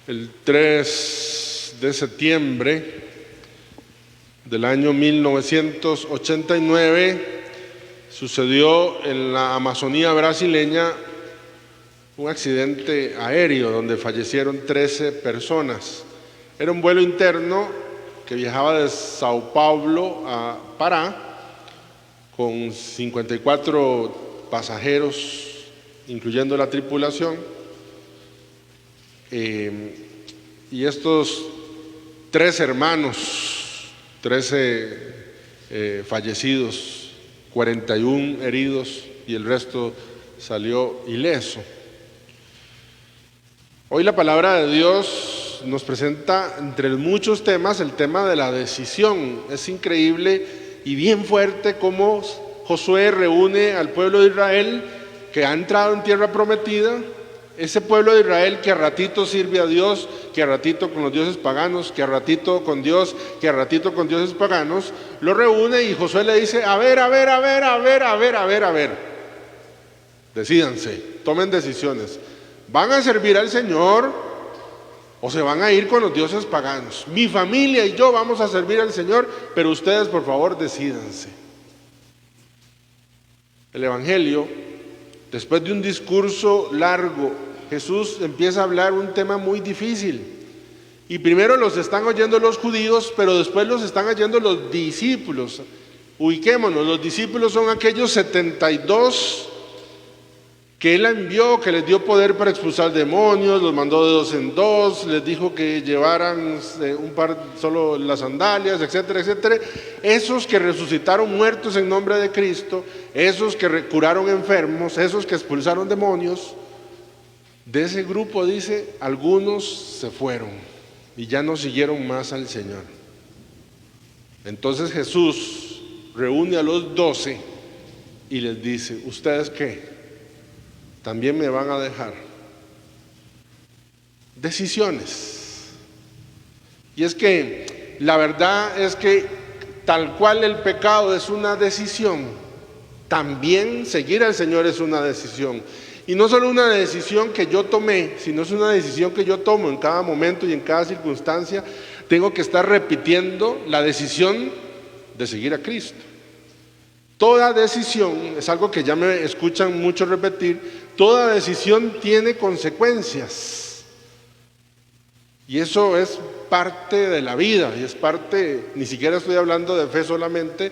El 3 de septiembre del año 1989 sucedió en la Amazonía brasileña un accidente aéreo donde fallecieron 13 personas. Era un vuelo interno que viajaba de Sao Paulo a Pará con 54 pasajeros, incluyendo la tripulación. Y estos 3 hermanos, 13 fallecidos, 41 heridos y el resto salió ileso. Hoy la palabra de Dios nos presenta entre muchos temas el tema de la decisión. Es increíble y bien fuerte cómo Josué reúne al pueblo de Israel que ha entrado en tierra prometida. Ese pueblo de Israel que a ratito sirve a Dios, que a ratito con los dioses paganos, que a ratito con Dios, que a ratito con dioses paganos, lo reúne y Josué le dice, a ver, decídanse, tomen decisiones. ¿Van a servir al Señor o se van a ir con los dioses paganos? Mi familia y yo vamos a servir al Señor, pero ustedes por favor decídanse. El Evangelio, después de un discurso largo, Jesús empieza a hablar un tema muy difícil. Y primero los están oyendo los judíos, pero después los están oyendo los discípulos. Ubiquémonos, los discípulos son aquellos 72 que Él envió, que les dio poder para expulsar demonios, los mandó de 2 en 2, les dijo que llevaran solo las sandalias, etcétera, etcétera. Esos que resucitaron muertos en nombre de Cristo, esos que curaron enfermos, esos que expulsaron demonios. De ese grupo, dice, algunos se fueron y ya no siguieron más al Señor. Entonces Jesús reúne a los 12 y les dice, ¿ustedes qué? ¿También me van a dejar? Decisiones. Y es que la verdad es que tal cual el pecado es una decisión, también seguir al Señor es una decisión. Y no solo una decisión que yo tomé, sino es una decisión que yo tomo en cada momento y en cada circunstancia. Tengo que estar repitiendo la decisión de seguir a Cristo. Toda decisión, es algo que ya me escuchan mucho repetir, toda decisión tiene consecuencias. Y eso es parte de la vida, y es parte, ni siquiera estoy hablando de fe solamente,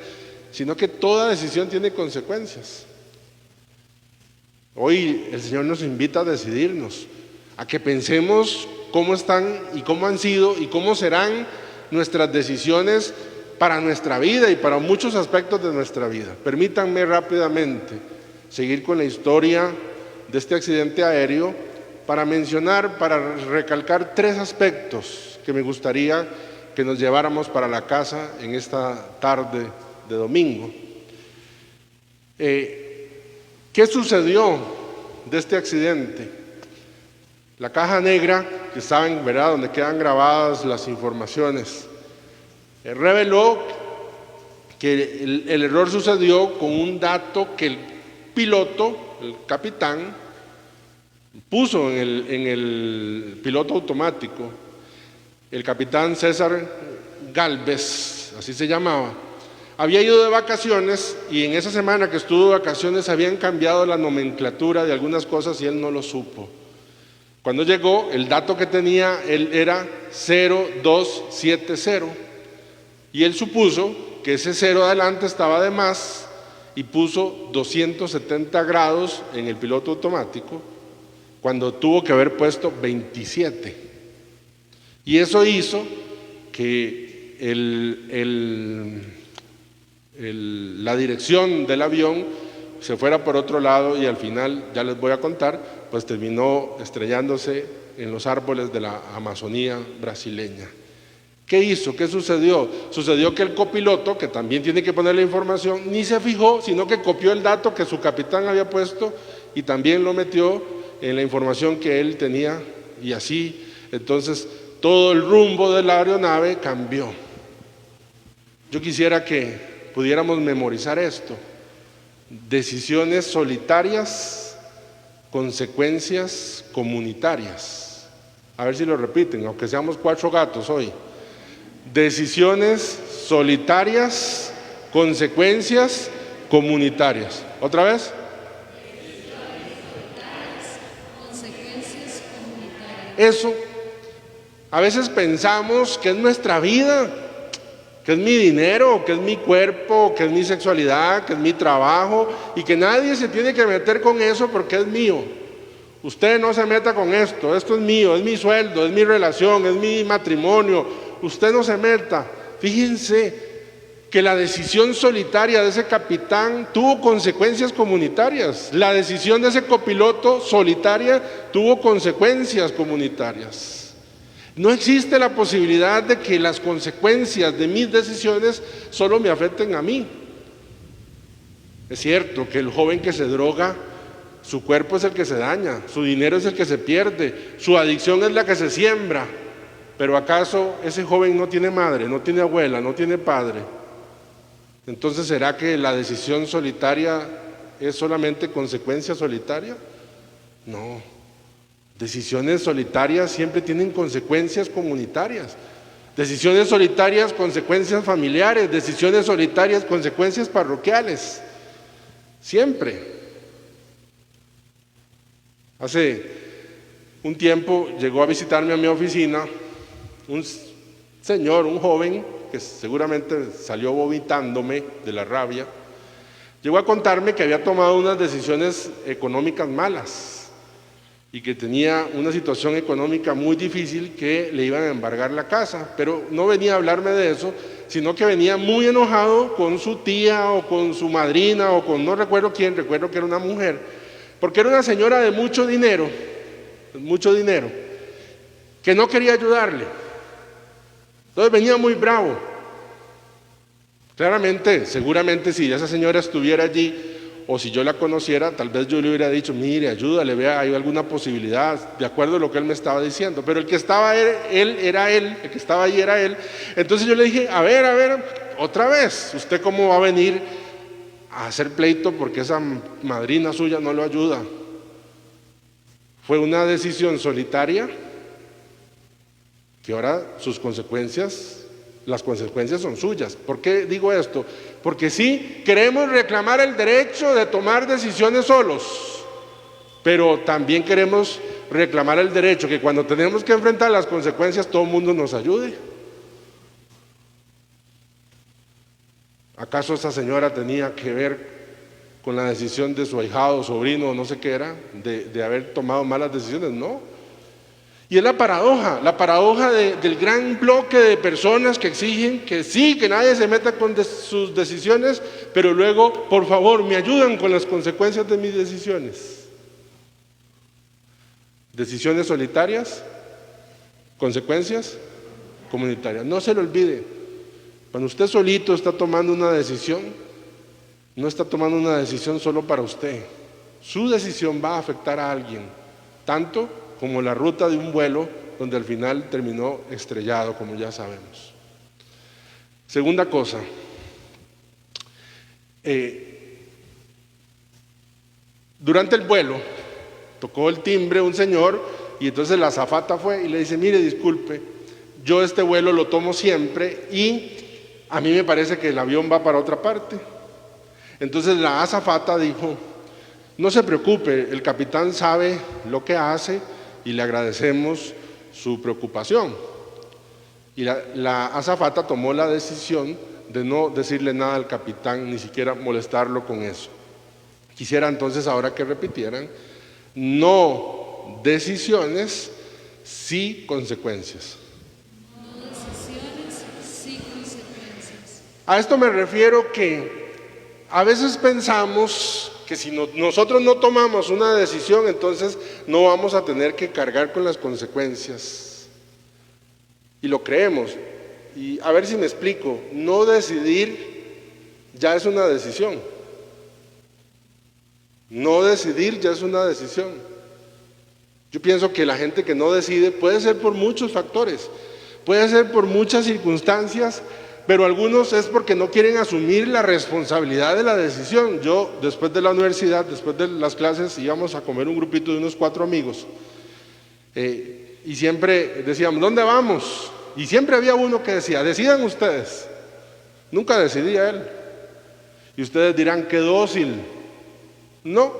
sino que toda decisión tiene consecuencias. Hoy el Señor nos invita a decidirnos, a que pensemos cómo están y cómo han sido y cómo serán nuestras decisiones para nuestra vida y para muchos aspectos de nuestra vida. Permítanme rápidamente seguir con la historia de este accidente aéreo para recalcar 3 aspectos que me gustaría que nos lleváramos para la casa en esta tarde de domingo. ¿Qué sucedió de este accidente? La caja negra, que saben, ¿verdad?, donde quedan grabadas las informaciones, reveló que el error sucedió con un dato que el piloto, el capitán, puso en el piloto automático. El capitán César Galvez, así se llamaba, había ido de vacaciones y en esa semana que estuvo de vacaciones habían cambiado la nomenclatura de algunas cosas y él no lo supo. Cuando llegó, el dato que tenía él era 0270 y él supuso que ese 0 adelante estaba de más y puso 270 grados en el piloto automático cuando tuvo que haber puesto 27. Y eso hizo que la dirección del avión se fuera por otro lado y al final, ya les voy a contar, pues terminó estrellándose en los árboles de la Amazonía brasileña. ¿Qué hizo? ¿Qué sucedió? Sucedió que el copiloto, que también tiene que poner la información, ni se fijó, sino que copió el dato que su capitán había puesto y también lo metió en la información que él tenía, y así, entonces, todo el rumbo de la aeronave cambió. Yo quisiera que pudiéramos memorizar esto: decisiones solitarias, consecuencias comunitarias. A ver si lo repiten, aunque seamos 4 gatos hoy. Decisiones solitarias, consecuencias comunitarias. ¿Otra vez? Consecuencias comunitarias. Eso, a veces pensamos que es nuestra vida, que es mi dinero, que es mi cuerpo, que es mi sexualidad, que es mi trabajo, y que nadie se tiene que meter con eso porque es mío. Usted no se meta con esto es mío, es mi sueldo, es mi relación, es mi matrimonio. Usted no se meta. Fíjense que la decisión solitaria de ese capitán tuvo consecuencias comunitarias. La decisión de ese copiloto solitaria tuvo consecuencias comunitarias. No existe la posibilidad de que las consecuencias de mis decisiones solo me afecten a mí. Es cierto que el joven que se droga, su cuerpo es el que se daña, su dinero es el que se pierde, su adicción es la que se siembra. Pero ¿acaso ese joven no tiene madre, no tiene abuela, no tiene padre? Entonces, ¿será que la decisión solitaria es solamente consecuencia solitaria? No. Decisiones solitarias siempre tienen consecuencias comunitarias. Decisiones solitarias, consecuencias familiares. Decisiones solitarias, consecuencias parroquiales. Siempre. Hace un tiempo llegó a visitarme a mi oficina un señor, un joven, que seguramente salió vomitándome de la rabia. Llegó a contarme que había tomado unas decisiones económicas malas y que tenía una situación económica muy difícil, que le iban a embargar la casa, pero no venía a hablarme de eso, sino que venía muy enojado con su tía o con su madrina o con no recuerdo quién, recuerdo que era una mujer, porque era una señora de mucho dinero, que no quería ayudarle. Entonces venía muy bravo. Claramente, seguramente si esa señora estuviera allí o si yo la conociera, tal vez yo le hubiera dicho, mire, ayúdale, vea, hay alguna posibilidad, de acuerdo a lo que él me estaba diciendo. Pero el que estaba el que estaba ahí era él. Entonces yo le dije, a ver, otra vez, ¿usted cómo va a venir a hacer pleito porque esa madrina suya no lo ayuda? Fue una decisión solitaria que ahora las consecuencias son suyas. ¿Por qué digo esto? Porque sí, queremos reclamar el derecho de tomar decisiones solos, pero también queremos reclamar el derecho que cuando tenemos que enfrentar las consecuencias todo el mundo nos ayude. ¿Acaso esa señora tenía que ver con la decisión de su ahijado, sobrino, no sé qué era, de haber tomado malas decisiones? No. Y es la paradoja del gran bloque de personas que exigen que sí, que nadie se meta con sus decisiones, pero luego, por favor, me ayudan con las consecuencias de mis decisiones. Decisiones solitarias, consecuencias comunitarias. No se lo olvide, cuando usted solito está tomando una decisión, no está tomando una decisión solo para usted. Su decisión va a afectar a alguien, tanto como la ruta de un vuelo donde al final terminó estrellado, como ya sabemos. Segunda cosa, durante el vuelo tocó el timbre un señor y entonces la azafata fue y le dice, mire, disculpe, yo este vuelo lo tomo siempre y a mí me parece que el avión va para otra parte. Entonces la azafata dijo, no se preocupe, el capitán sabe lo que hace y le agradecemos su preocupación. Y la azafata tomó la decisión de no decirle nada al capitán, ni siquiera molestarlo con eso. Quisiera entonces ahora que repitieran, no decisiones, sí consecuencias. No decisiones, sí consecuencias. A esto me refiero que a veces pensamos que si nosotros no tomamos una decisión, entonces no vamos a tener que cargar con las consecuencias. Y lo creemos. Y a ver si me explico, no decidir ya es una decisión. No decidir ya es una decisión. Yo pienso que la gente que no decide puede ser por muchos factores, puede ser por muchas circunstancias, pero algunos es porque no quieren asumir la responsabilidad de la decisión. Yo, después de la universidad, después de las clases, íbamos a comer un grupito de unos 4 amigos. y siempre decíamos, ¿dónde vamos? Y siempre había uno que decía, decidan ustedes. Nunca decidía él. Y ustedes dirán, qué dócil. No,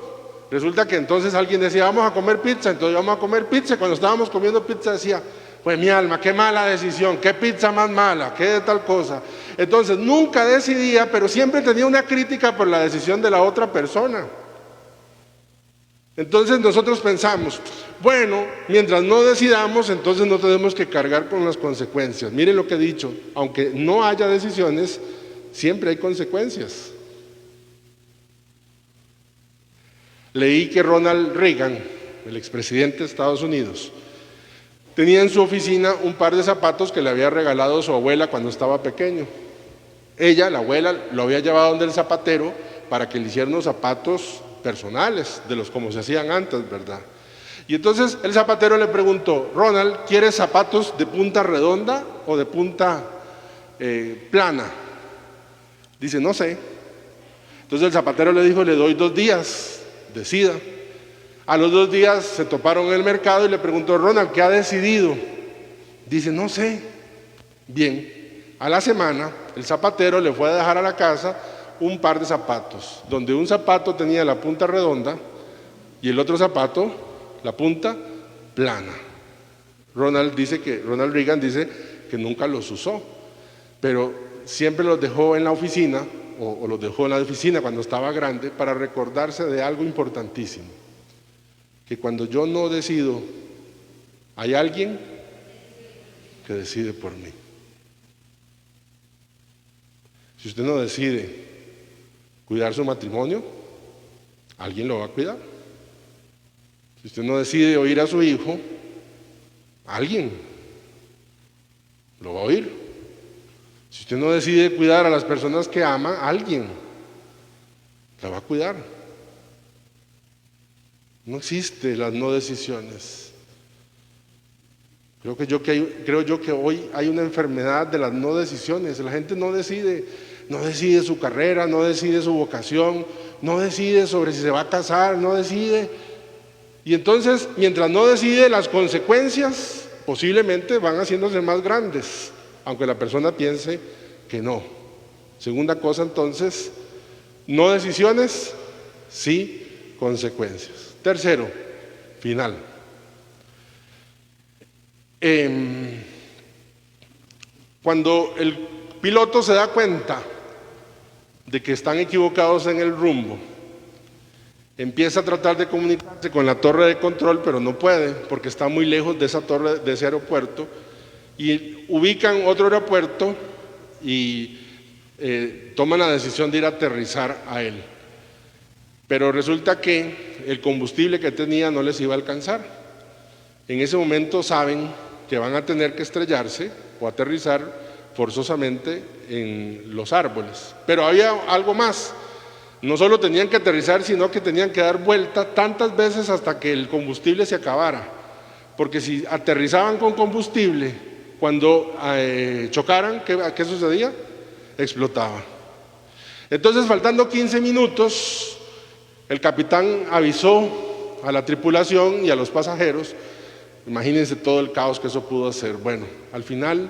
resulta que entonces alguien decía, vamos a comer pizza, entonces vamos a comer pizza. Cuando estábamos comiendo pizza decía, pues mi alma, qué mala decisión, qué pizza más mala, qué tal cosa. Entonces nunca decidía, pero siempre tenía una crítica por la decisión de la otra persona. Entonces nosotros pensamos, bueno, mientras no decidamos, entonces no tenemos que cargar con las consecuencias. Miren lo que he dicho, aunque no haya decisiones, siempre hay consecuencias. Leí que Ronald Reagan, el expresidente de Estados Unidos, tenía en su oficina un par de zapatos que le había regalado su abuela cuando estaba pequeño. Ella, la abuela, lo había llevado donde el zapatero para que le hicieran unos zapatos personales, de los como se hacían antes, ¿verdad? Y entonces el zapatero le preguntó, Ronald, ¿quieres zapatos de punta redonda o de punta plana? Dice, no sé. Entonces el zapatero le dijo, le doy 2 días, decida. A los 2 días se toparon en el mercado y le preguntó, Ronald, ¿qué ha decidido? Dice, no sé. Bien, a la semana el zapatero le fue a dejar a la casa un par de zapatos, donde un zapato tenía la punta redonda y el otro zapato la punta plana. Ronald Reagan dice que nunca los usó, pero siempre los dejó en la oficina, o los dejó en la oficina cuando estaba grande, para recordarse de algo importantísimo, que cuando yo no decido, hay alguien que decide por mí. Si usted no decide cuidar su matrimonio, alguien lo va a cuidar. Si usted no decide oír a su hijo, alguien lo va a oír. Si usted no decide cuidar a las personas que ama, alguien la va a cuidar. No existen las no decisiones. Creo yo que hoy hay una enfermedad de las no decisiones. La gente no decide su carrera, no decide su vocación, no decide sobre si se va a casar, no decide. Y entonces, mientras no decide, las consecuencias posiblemente van haciéndose más grandes, aunque la persona piense que no. Segunda cosa, entonces, no decisiones, sí consecuencias. Tercero, final. Cuando el piloto se da cuenta de que están equivocados en el rumbo, empieza a tratar de comunicarse con la torre de control, pero no puede porque está muy lejos de esa torre, de ese aeropuerto, y ubican otro aeropuerto y toman la decisión de ir a aterrizar a él. Pero resulta que el combustible que tenía no les iba a alcanzar. En ese momento saben que van a tener que estrellarse o aterrizar forzosamente en los árboles. Pero había algo más. No solo tenían que aterrizar, sino que tenían que dar vuelta tantas veces hasta que el combustible se acabara. Porque si aterrizaban con combustible, cuando chocaran, ¿qué sucedía? Explotaba. Entonces, faltando 15 minutos, el capitán avisó a la tripulación y a los pasajeros. Imagínense todo el caos que eso pudo hacer. Bueno, al final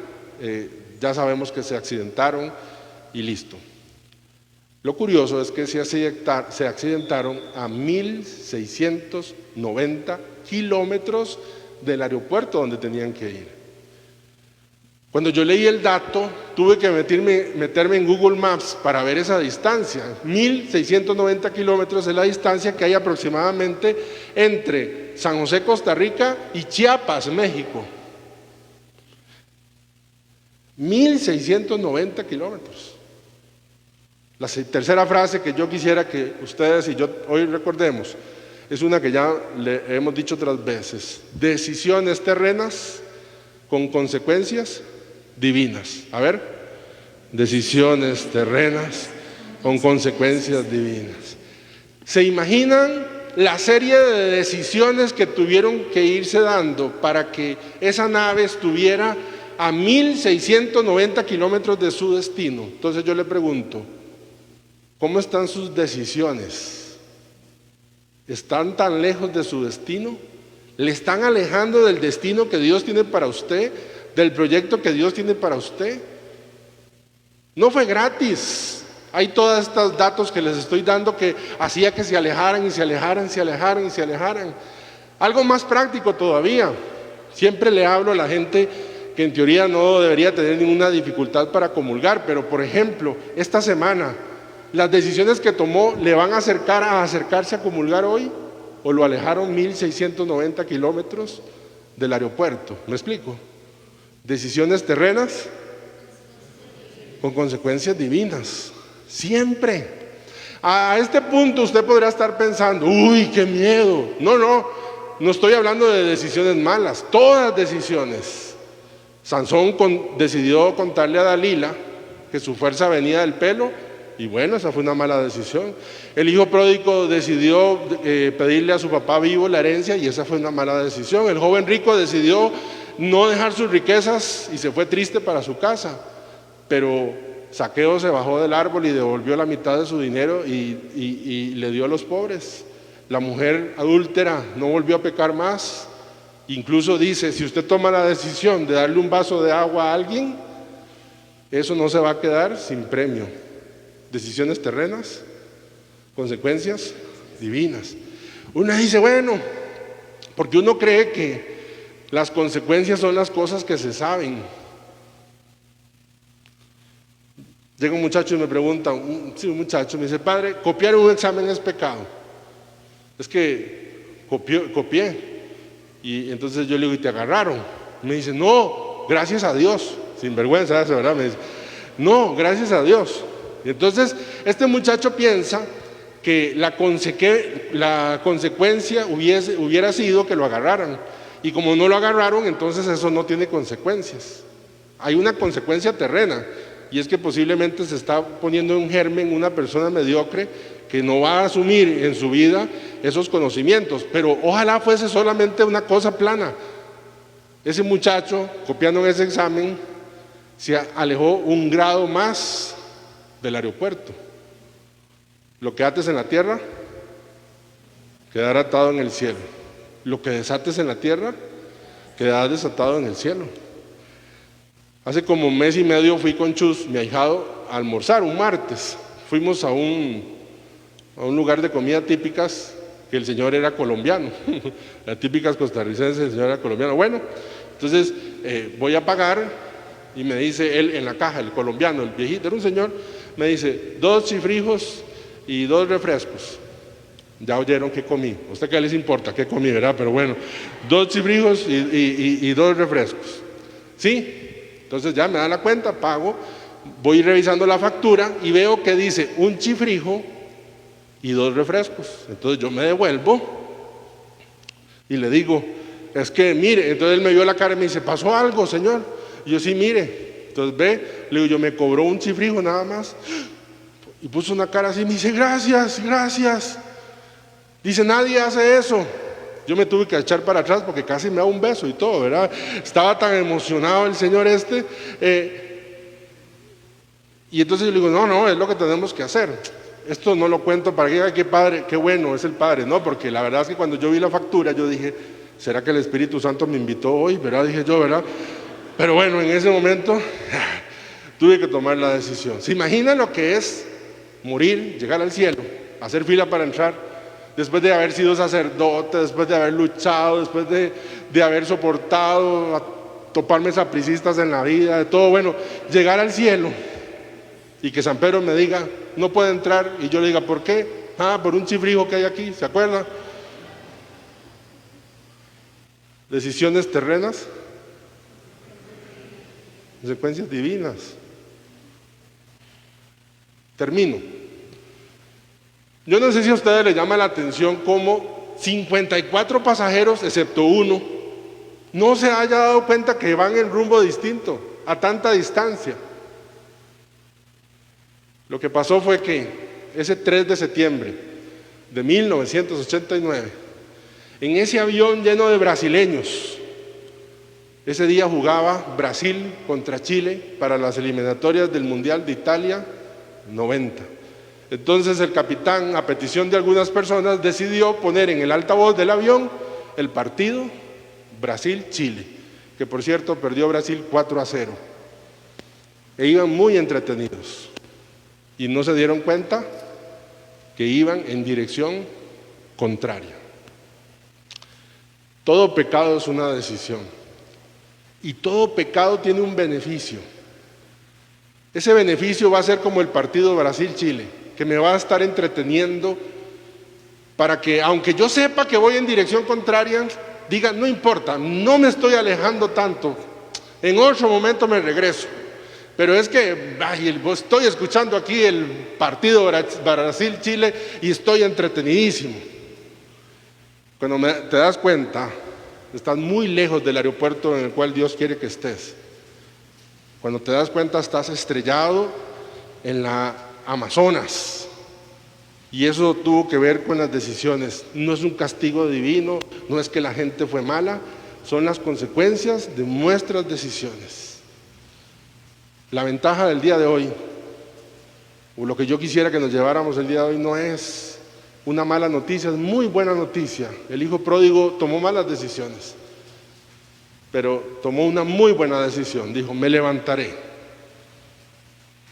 ya sabemos que se accidentaron y listo. Lo curioso es que se accidentaron a 1.690 kilómetros del aeropuerto donde tenían que ir. Cuando yo leí el dato, tuve que meterme en Google Maps para ver esa distancia. 1.690 kilómetros es la distancia que hay aproximadamente entre San José, Costa Rica y Chiapas, México. 1.690 kilómetros. La tercera frase que yo quisiera que ustedes y yo hoy recordemos es una que ya le hemos dicho otras veces: decisiones terrenas con consecuencias divinas. A ver, decisiones terrenas con consecuencias divinas. ¿Se imaginan la serie de decisiones que tuvieron que irse dando para que esa nave estuviera a 1.690 kilómetros de su destino? Entonces yo le pregunto, ¿cómo están sus decisiones? ¿Están tan lejos de su destino Le están alejando del destino que Dios tiene para usted, del proyecto que Dios tiene para usted. No fue gratis. Hay todos estos datos que les estoy dando que hacía que se alejaran y se alejaran, se alejaran y se alejaran. Algo más práctico todavía. Siempre le hablo a la gente que en teoría no debería tener ninguna dificultad para comulgar, pero por ejemplo, esta semana, las decisiones que tomó, ¿le van a acercar a acercarse a comulgar hoy? ¿O lo alejaron 1690 kilómetros del aeropuerto? ¿Me explico? Decisiones terrenas con consecuencias divinas. Siempre. A este punto usted podrá estar pensando, uy, qué miedo. No estoy hablando de decisiones malas, todas decisiones. Sansón decidió contarle a Dalila que su fuerza venía del pelo, y bueno, esa fue una mala decisión. El hijo pródigo decidió pedirle a su papá vivo la herencia, y esa fue una mala decisión. El joven rico decidió no dejar sus riquezas y se fue triste para su casa, pero Zaqueo se bajó del árbol y devolvió la mitad de su dinero y le dio a los pobres. La mujer adúltera no volvió a pecar más. Incluso dice, si usted toma la decisión de darle un vaso de agua a alguien, eso no se va a quedar sin premio. Decisiones terrenas, consecuencias divinas. Uno dice, bueno, porque uno cree que las consecuencias son las cosas que se saben. Llega un muchacho y me pregunta, un muchacho me dice, padre, copiar un examen es pecado. Es que copié. Y entonces yo le digo, ¿y te agarraron? Me dice, no, gracias a Dios. Sin vergüenza, ¿verdad? Me dice, no, gracias a Dios. Y entonces este muchacho piensa que la consecuencia hubiera sido que lo agarraran. Y como no lo agarraron, entonces eso no tiene consecuencias. Hay una consecuencia terrena, y es que posiblemente se está poniendo un germen una persona mediocre que no va a asumir en su vida esos conocimientos. Pero ojalá fuese solamente una cosa plana. Ese muchacho, copiando en ese examen, se alejó un grado más del aeropuerto. Lo que ates en la tierra quedará atado en el cielo. Lo que desates en la tierra quedará desatado en el cielo. Hace como un mes y medio fui con Chus, mi ahijado, a almorzar un martes. Fuimos a un lugar de comida típicas, que el señor era colombiano. Las típicas costarricenses, el señor era colombiano. Bueno, entonces voy a pagar y me dice él en la caja, el colombiano, el viejito, era un señor, me dice 2 chifrijos y 2 refrescos. Ya oyeron qué comí. ¿A usted qué les importa qué comí, verdad? Pero bueno, 2 chifrijos y 2 refrescos. ¿Sí? Entonces ya me da la cuenta, pago, voy revisando la factura y veo que dice 1 chifrijo y 2 refrescos. Entonces yo me devuelvo y le digo, es que mire, entonces él me vio la cara y me dice, ¿pasó algo, señor? Y yo, sí, mire. Entonces ve, le digo, yo me cobró 1 chifrijo nada más. Y puso una cara así y me dice, gracias, gracias. Dice, nadie hace eso. Yo me tuve que echar para atrás porque casi me da un beso y todo, ¿verdad? Estaba tan emocionado el señor este. Y entonces yo le digo, no, es lo que tenemos que hacer. Esto no lo cuento para que diga qué padre, qué bueno es el padre, no, porque la verdad es que cuando yo vi la factura, yo dije, ¿será que el Espíritu Santo me invitó hoy? ¿Verdad? Dije yo, ¿verdad? Pero bueno, en ese momento tuve que tomar la decisión. ¿Se imaginan lo que es morir, llegar al cielo, hacer fila para entrar? Después de haber sido sacerdote, después de haber luchado, después de haber soportado, toparme sapricistas en la vida, de todo, bueno, llegar al cielo y que San Pedro me diga, no puede entrar, y yo le diga, ¿por qué? Por un chifrijo que hay aquí, ¿se acuerdan? Decisiones terrenas, consecuencias divinas. Termino. Yo no sé si a ustedes les llama la atención cómo 54 pasajeros, excepto uno, no se haya dado cuenta que van en rumbo distinto, a tanta distancia. Lo que pasó fue que ese 3 de septiembre de 1989, en ese avión lleno de brasileños, ese día jugaba Brasil contra Chile para las eliminatorias del Mundial de Italia 90. Entonces el capitán, a petición de algunas personas, decidió poner en el altavoz del avión el partido Brasil-Chile, que por cierto perdió Brasil 4-0. E iban muy entretenidos y no se dieron cuenta que iban en dirección contraria. Todo pecado es una decisión y todo pecado tiene un beneficio. Ese beneficio va a ser como el partido Brasil-Chile, que me va a estar entreteniendo para que, aunque yo sepa que voy en dirección contraria, diga, no importa, no me estoy alejando tanto, en otro momento me regreso. Pero es que estoy escuchando aquí el partido Brasil-Chile y estoy entretenidísimo. Cuando te das cuenta, estás muy lejos del aeropuerto en el cual Dios quiere que estés. Cuando te das cuenta, estás estrellado en la Amazonas. Y eso tuvo que ver con las decisiones. No es un castigo divino, no es que la gente fue mala, son las consecuencias de nuestras decisiones. La ventaja del día de hoy, o lo que yo quisiera que nos lleváramos el día de hoy, no es una mala noticia, es muy buena noticia. El hijo pródigo tomó malas decisiones, pero tomó una muy buena decisión. Dijo, me levantaré,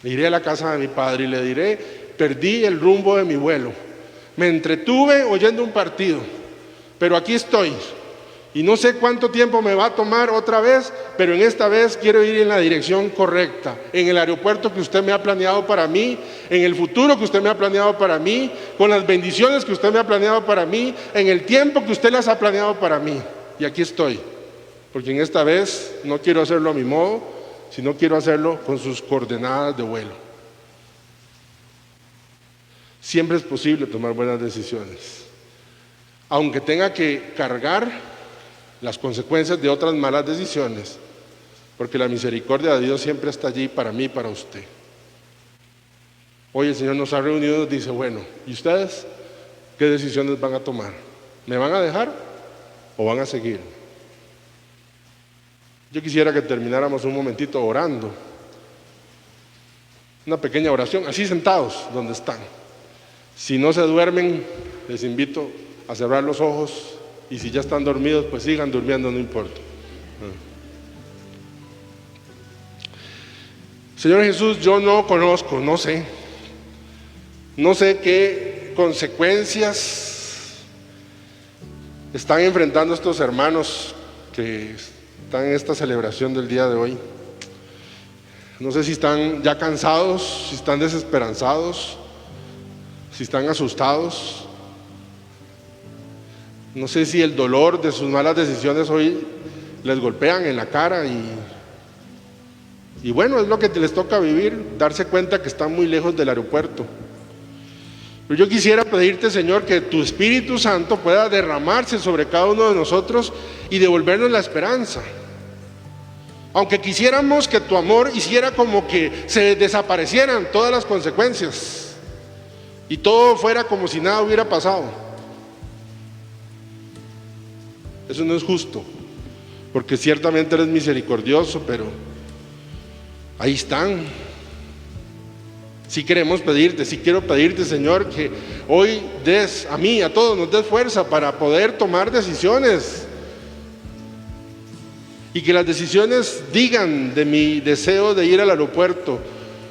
iré a la casa de mi padre y le diré, perdí el rumbo de mi vuelo, me entretuve oyendo un partido, pero aquí estoy. Y no sé cuánto tiempo me va a tomar otra vez, pero en esta vez quiero ir en la dirección correcta, en el aeropuerto que usted me ha planeado para mí, en el futuro que usted me ha planeado para mí, con las bendiciones que usted me ha planeado para mí, en el tiempo que usted las ha planeado para mí. Y aquí estoy, porque en esta vez no quiero hacerlo a mi modo, sino quiero hacerlo con sus coordenadas de vuelo. Siempre es posible tomar buenas decisiones, aunque tenga que cargar las consecuencias de otras malas decisiones, porque la misericordia de Dios siempre está allí para mí y para usted. Hoy el Señor nos ha reunido y nos dice, bueno, ¿y ustedes qué decisiones van a tomar? ¿Me van a dejar o van a seguir? Yo quisiera que termináramos un momentito orando, una pequeña oración, así sentados donde están. Si no se duermen, les invito a cerrar los ojos. Y si ya están dormidos, pues sigan durmiendo, no importa. Señor Jesús, yo no conozco, no sé qué consecuencias están enfrentando estos hermanos que están en esta celebración del día de hoy. No sé si están ya cansados, si están desesperanzados, si están asustados. No sé si el dolor de sus malas decisiones hoy les golpean en la cara y bueno, es lo que les toca vivir, darse cuenta que están muy lejos del aeropuerto. Pero yo quisiera pedirte, Señor, que tu Espíritu Santo pueda derramarse sobre cada uno de nosotros y devolvernos la esperanza. Aunque quisiéramos que tu amor hiciera como que se desaparecieran todas las consecuencias y todo fuera como si nada hubiera pasado. Eso no es justo, porque ciertamente eres misericordioso, pero ahí están. Si queremos pedirte, si quiero pedirte, Señor, que hoy des a mí, a todos nos des fuerza para poder tomar decisiones y que las decisiones digan de mi deseo de ir al aeropuerto,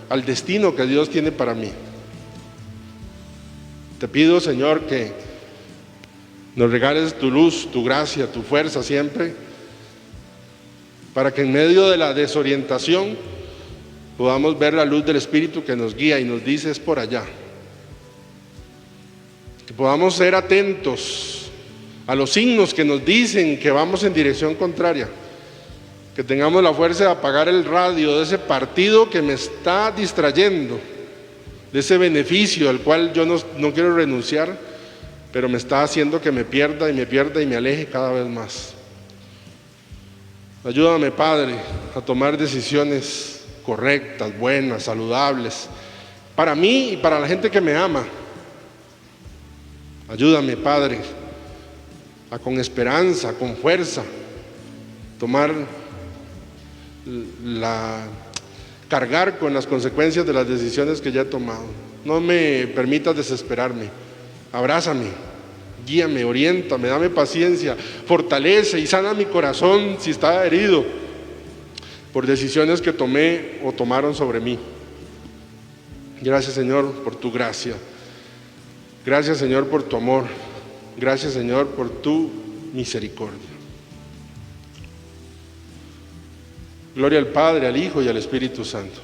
al destino que Dios tiene para mí. Te pido, Señor, que nos regales tu luz, tu gracia, tu fuerza siempre, para que en medio de la desorientación podamos ver la luz del Espíritu que nos guía y nos dice es por allá. Que podamos ser atentos a los signos que nos dicen que vamos en dirección contraria. Que tengamos la fuerza de apagar el radio de ese partido que me está distrayendo, de ese beneficio al cual yo no quiero renunciar, pero me está haciendo que me pierda y me aleje cada vez más. Ayúdame, Padre, a tomar decisiones correctas, buenas, saludables, para mí y para la gente que me ama. Ayúdame, Padre, a con esperanza, con fuerza, cargar con las consecuencias de las decisiones que ya he tomado. No me permitas desesperarme. Abrázame, Guíame, oriéntame, dame paciencia, fortalece y sana mi corazón si está herido por decisiones que tomé o tomaron sobre mí. Gracias, Señor, por tu gracia. Gracias, Señor, por tu amor. Gracias, Señor, por tu misericordia. Gloria al Padre, al Hijo y al Espíritu Santo.